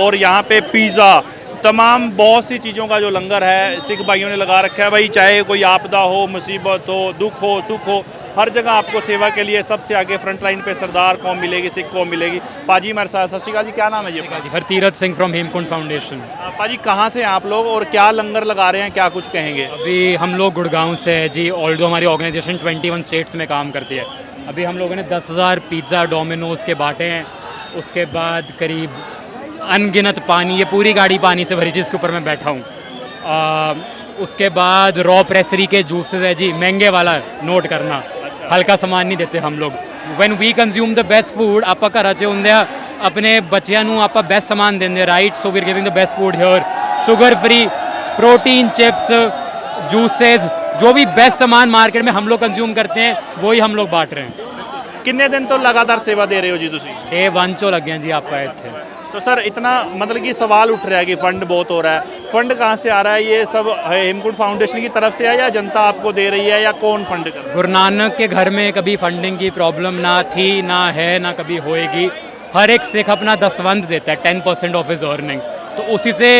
और यहाँ पे पिज़्ज़ा, तमाम बहुत सी चीज़ों का जो लंगर है सिख भाइयों ने लगा रखा है भाई। चाहे कोई आपदा हो, मुसीबत हो, दुख हो, सुख हो, हर जगह आपको सेवा के लिए सबसे आगे फ्रंट लाइन पे सरदार कौम मिलेगी, सिख कौम मिलेगी। पाजी मेरे साथ, सत श्री अकाल जी, क्या नाम है जी? जी हरतीरथ सिंह फ्रॉम हेमकुंड फाउंडेशन। पाजी कहाँ से हैं आप लोग और क्या लंगर लगा रहे हैं, क्या कुछ कहेंगे? अभी हम लोग गुड़गांव से है जी। ऑल्दो हमारी ऑर्गेनाइजेशन 21 स्टेट्स में काम करती है। अभी हम लोगों ने 10,000 पिज़्ज़ा डोमिनोज़ के बांटे हैं। उसके बाद करीब अनगिनत पानी, ये पूरी गाड़ी पानी से भरी थी, इसके ऊपर मैं बैठा हूँ। उसके बाद रॉ प्रेसरी के जूसेस है जी, महंगे वाला नोट करना, हल्का सामान नहीं देते हम लोग। When we consume the best food, आप घराचे होंगे अपने बच्चों ਨੂੰ ਆਪਾਂ बेस्ट सामान देंगे, right? So we are giving the best food here, sugar free, protein chips, juices, जो भी बेस्ट सामान मार्केट में हम लोग कंज्यूम करते हैं वही हम लोग बांट रहे हैं। कितने दिन तो लगातार सेवा दे रहे हो जी तुसी? डे 1 चो लगे हैं जी आप इतने। तो सर इतना मतलब कि सवाल उठ रहा है कि फंड बहुत हो रहा है, फंड कहाँ से आ रहा है? ये सब हेमकुंड फाउंडेशन की तरफ से है या जनता आपको दे रही है, या कौन फंड कर रहा है? गुरु नानक के घर में कभी फंडिंग की प्रॉब्लम ना थी, ना है, ना कभी होएगी। हर एक सिख अपना दसवंध देता है, 10% ऑफ हिज अर्निंग, तो उसी से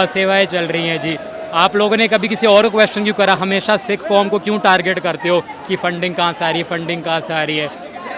सेवाएं चल रही हैं जी। आप लोगों ने कभी किसी और क्वेश्चन क्यों करा? हमेशा सिख कौम को क्यों टारगेट करते हो कि फंडिंग कहाँ से आ रही है, फंडिंग कहाँ से आ रही है?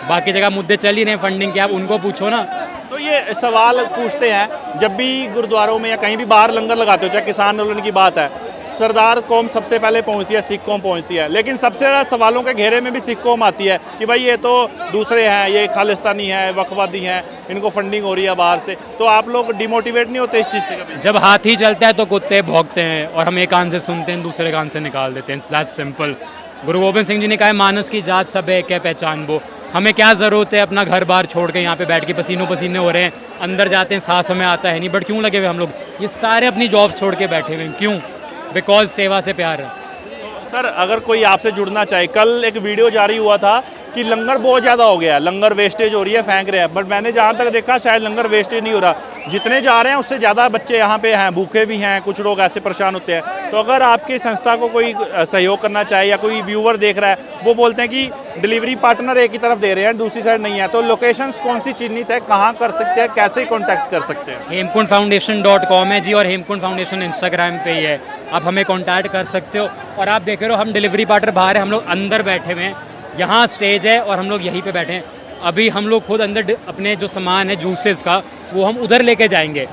बाकी जगह मुद्दे चल ही रहे हैं, फंडिंग के आप उनको पूछो ना। तो ये सवाल पूछते हैं जब भी गुरुद्वारों में या कहीं भी बाहर लंगर लगाते हो, चाहे किसान आंदोलन की बात है, सरदार कौम सबसे पहले पहुंचती है, सिख कौम पहुंचती है, लेकिन सबसे ज़्यादा सवालों के घेरे में भी सिख कौम आती है कि भाई ये तो दूसरे हैं, ये खालिस्तानी हैं, वक्फवादी हैं, इनको फंडिंग हो रही है बाहर से। तो आप लोग डिमोटिवेट नहीं होते इस चीज़ से कभी? जब हाथी चलता है तो कुत्ते भौंकते हैं, और हम एक कान से सुनते हैं, दूसरे कान से निकाल देते हैं। That simple. गुरु गोबिंद सिंह जी ने कहा है, मानस की जात सब है, क्या पहचान वो। हमें क्या ज़रूरत है अपना घर बार छोड़ के यहाँ पे बैठ के पसीनों पसीने हो रहे हैं, अंदर जाते हैं सांस हमें आता है नहीं, बट क्यों लगे हुए हम लोग? ये सारे अपनी जॉब्स छोड़ के बैठे हुए हैं, क्यों? बिकॉज सेवा से प्यार है। सर अगर कोई आपसे जुड़ना चाहे, कल एक वीडियो जारी हुआ था कि लंगर बहुत ज़्यादा हो गया, लंगर वेस्टेज हो रही है, फेंक रहे हैं, बट मैंने जहाँ तक देखा शायद लंगर वेस्टेज नहीं हो रहा, जितने जा रहे हैं उससे ज़्यादा बच्चे यहाँ पे हैं, भूखे भी हैं, कुछ लोग ऐसे परेशान होते हैं। तो अगर आपकी संस्था को कोई सहयोग करना चाहे या कोई व्यूअर देख रहा है, वो बोलते हैं कि डिलीवरी पार्टनर एक ही तरफ दे रहे हैं, दूसरी साइड नहीं है, तो लोकेशंस कौन सी चिन्हित है, कहाँ कर सकते हैं, कैसे कॉन्टैक्ट कर सकते हैं? हेमकुंड है जी, और हेमकुंड फाउंडेशन इंस्टाग्राम पे ही है, आप हमें कॉन्टैक्ट कर सकते हो। और आप देख रहे हो हम डिलीवरी पार्टनर बाहर है, हम लोग अंदर बैठे हुए हैं, यहाँ स्टेज है और हम लोग यहीं पे बैठे हैं। अभी हम लोग खुद अंदर अपने जो सामान है जूसेस का, वो हम उधर लेके जाएंगे।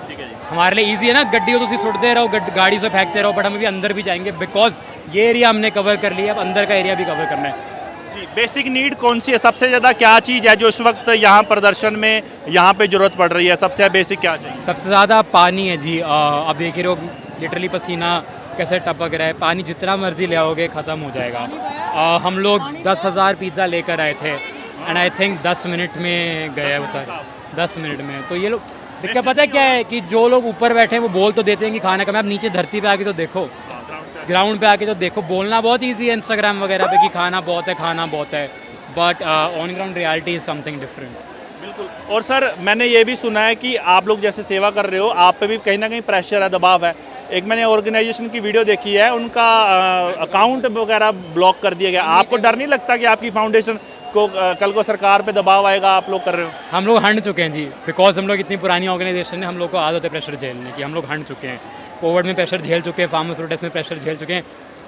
हमारे लिए ईजी है ना, गड्डियों तो सुटते रहो, गाड़ी से फेंकते रहो, बट हम अभी अंदर भी जाएंगे, बिकॉज ये एरिया हमने कवर कर लिया, अब अंदर का एरिया भी कवर करना है। जी, बेसिक नीड कौन सी है? सबसे ज़्यादा क्या चीज़ है जो इस वक्त यहाँ प्रदर्शन में यहाँ पे ज़रूरत पड़ रही है? सबसे बेसिक क्या चाहिए? सबसे ज़्यादा पानी है जी। आप देख रहे हो लिटरली पसीना कैसे टपक रहा है, पानी जितना मर्जी ले आओगे ख़त्म हो जाएगा। हम लोग 10,000 पिज़्ज़ा लेकर आए थे, एंड आई थिंक 10 मिनट में गए वो सर, 10 मिनट में। तो ये लोग दिक्कत पता है क्या है कि जो लोग ऊपर बैठे हैं वो बोल तो देते हैं कि खाना कम है, आप नीचे धरती पे आके तो देखो, ग्राउंड पे आके तो देखो। बोलना बहुत ईजी है इंस्टाग्राम वगैरह पे कि खाना बहुत है, खाना बहुत है, but on ground reality is something different. बिल्कुल। और सर मैंने ये भी सुना है कि आप लोग जैसे सेवा कर रहे हो, आप पे भी कहीं ना कहीं प्रेशर है, दबाव है। एक मैंने ऑर्गेनाइजेशन की वीडियो देखी है, उनका अकाउंट वगैरह ब्लॉक कर दिया गया। आपको डर नहीं लगता कि आपकी फाउंडेशन को कल को सरकार पे दबाव आएगा? आप लोग कर रहे हो? हम लोग हंड चुके हैं जी, बिकॉज हम लोग इतनी पुरानी ऑर्गेनाइजेशन है, हम लोग को आदत है प्रेशर झेलने की, हम लोग हंड चुके हैं। कोविड में प्रेशर झेल चुके हैं, फार्मर्स प्रोटेस्ट में प्रेशर झेल चुके हैं,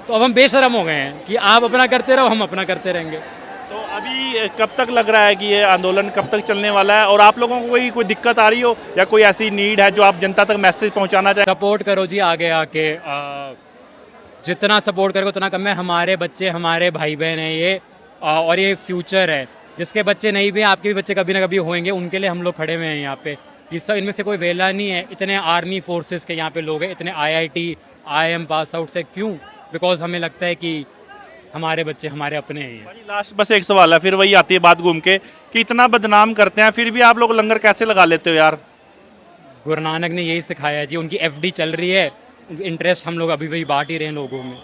तो अब हम बेशरम हो गए हैं कि आप अपना करते रहो, हम अपना करते रहेंगे। तो अभी कब तक लग रहा है कि ये आंदोलन कब तक चलने वाला है? और आप लोगों को कोई दिक्कत आ रही हो या कोई ऐसी नीड है जो आप जनता तक मैसेज पहुंचाना चाहें? सपोर्ट करो जी आगे आके, जितना सपोर्ट करोगे उतना कम है। हमारे बच्चे, हमारे भाई बहन हैं ये, और ये फ्यूचर है। जिसके बच्चे नहीं भी, आपके भी बच्चे कभी ना कभी होंगे, उनके लिए हम लोग खड़े हुए हैं यहाँ पे। ये सब इनमें से कोई वेला नहीं है। इतने आर्मी फोर्सेस के यहाँ पे लोग हैं, इतने IIT IIM पास आउट से, क्यों? बिकॉज हमें लगता है कि हमारे बच्चे हमारे अपने हैं। लास्ट बस एक सवाल है, फिर वही आती है बात घूम के कि इतना बदनाम करते हैं, फिर भी आप लोग लंगर कैसे लगा लेते हो यार? गुरु नानक ने यही सिखाया है जी, उनकी FD चल रही है, इंटरेस्ट हम लोग अभी भी बांट ही रहे हैं लोगों में।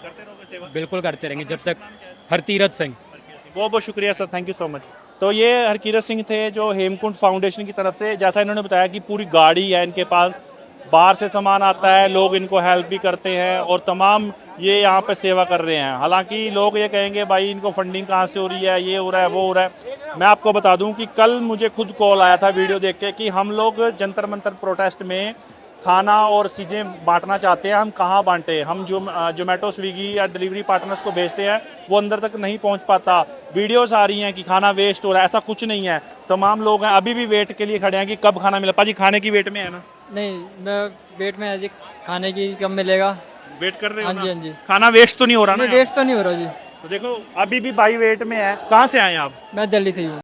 बिल्कुल करते रहेंगे जब तक। हरतीरथ सिंह। बहुत बहुत शुक्रिया sir, thank you so much. तो ये हरकीरत सिंह थे जो हेमकुंड फाउंडेशन की तरफ से, जैसा इन्होंने बताया कि पूरी गाड़ी है इनके पास, बाहर से सामान आता है, लोग इनको हेल्प भी करते हैं और तमाम ये यहाँ पे सेवा कर रहे हैं। हालांकि लोग ये कहेंगे भाई इनको फंडिंग कहाँ से हो रही है, ये हो रहा है, वो हो रहा है। मैं आपको बता दूं कि कल मुझे खुद कॉल आया था वीडियो देख के कि हम लोग जंतर मंतर प्रोटेस्ट में खाना और चीज़ें बांटना चाहते हैं, हम कहाँ बांटे? हम जो जोमेटो स्विगी या डिलीवरी पार्टनर्स को भेजते हैं वो अंदर तक नहीं पहुँच पाता। वीडियोस आ रही हैं कि खाना वेस्ट हो रहा है, ऐसा कुछ नहीं है। तमाम लोग हैं अभी भी वेट के लिए खड़े हैं कि कब खाना मिले। पाजी खाने की वेट में है ना? नहीं, मैं वेट में अजी खाने की कब मिलेगा। वेट कर रहे हो हाँ जी, ना? हाँ जी। खाना वेस्ट तो नहीं हो रहा ना? नहीं, वेस्ट तो नहीं हो रहा जी। तो देखो अभी भी भाई वेट में है। कहाँ से आए हैं आप? मैं दिल्ली से ही हूँ।